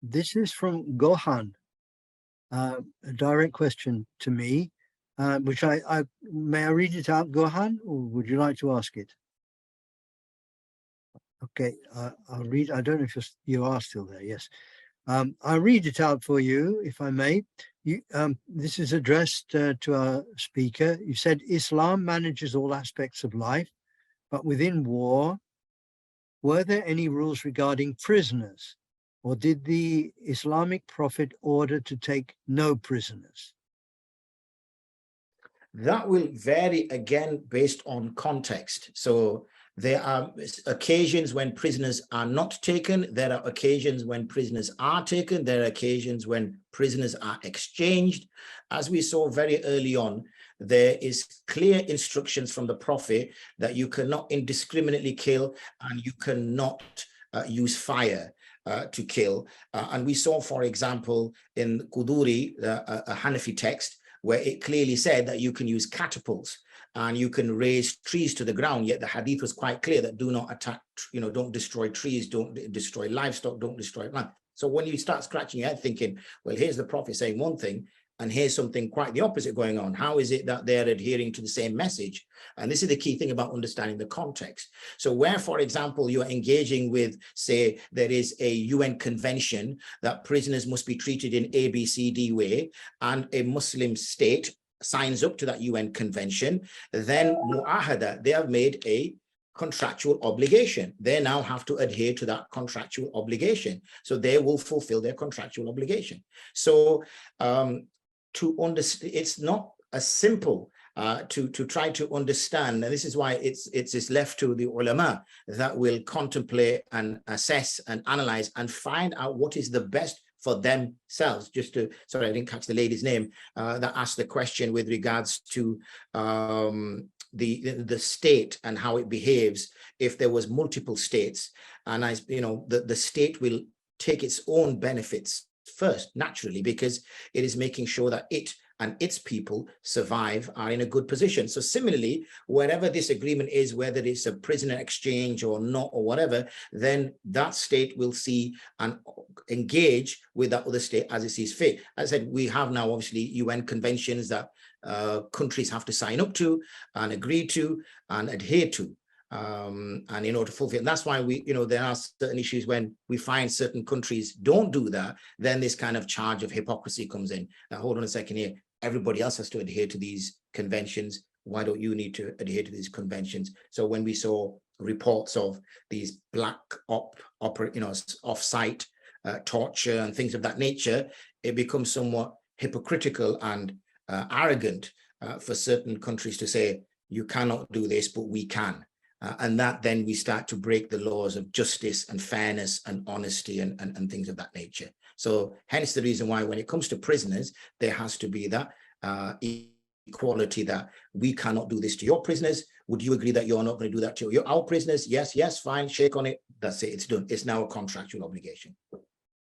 This is from Gohan, a direct question to me, which may I read it out, Gohan, or would you like to ask it? Okay, I'll read. I don't know if you are still there. Yes. I'll read it out for you, if I may. This is addressed to our speaker. You said Islam manages all aspects of life, but within war, were there any rules regarding prisoners, or did the Islamic prophet order to take no prisoners? That will vary again based on context. So there are occasions when prisoners are not taken. There are occasions when prisoners are taken. There are occasions when prisoners are exchanged. As we saw very early on, there is clear instructions from the Prophet that you cannot indiscriminately kill and you cannot use fire to kill. And we saw, for example, in Qūḍī, a Hanafi text, where it clearly said that you can use catapults and you can raise trees to the ground, yet the hadith was quite clear that do not attack, don't destroy trees, don't destroy livestock, don't destroy land. So when you start scratching your head thinking, well, here's the Prophet saying one thing, and here's something quite the opposite going on. How is it that they're adhering to the same message? And this is the key thing about understanding the context. So where, for example, you're engaging with, say, there is a UN convention that prisoners must be treated in A, B, C, D way, and a Muslim state signs up to that UN convention, then mu'ahada, they have made a contractual obligation. They now have to adhere to that contractual obligation. So they will fulfill their contractual obligation. So to understand, it's not as simple to try to understand, and this is why it's left to the ulama that will contemplate and assess and analyze and find out what is the best for themselves. Just to, sorry, I didn't catch the lady's name that asked the question with regards to the state and how it behaves if there was multiple states, and the state will take its own benefits first, naturally, because it is making sure that it and its people survive, are in a good position. So similarly, wherever this agreement is, whether it's a prisoner exchange or not or whatever, then that state will see and engage with that other state as it sees fit. As I said, we have now obviously UN conventions that countries have to sign up to and agree to and adhere to. And in order to fulfill, and that's why there are certain issues when we find certain countries don't do that, then this kind of charge of hypocrisy comes in. Now, hold on a second here. Everybody else has to adhere to these conventions. Why don't you need to adhere to these conventions? So when we saw reports of these black off-site torture and things of that nature, it becomes somewhat hypocritical and arrogant for certain countries to say, you cannot do this, but we can. And that then we start to break the laws of justice and fairness and honesty and things of that nature. So hence the reason why when it comes to prisoners, there has to be that equality, that we cannot do this to your prisoners. Would you agree that you're not going to do that to our prisoners? Yes, fine, shake on it. That's it, it's done. It's now a contractual obligation.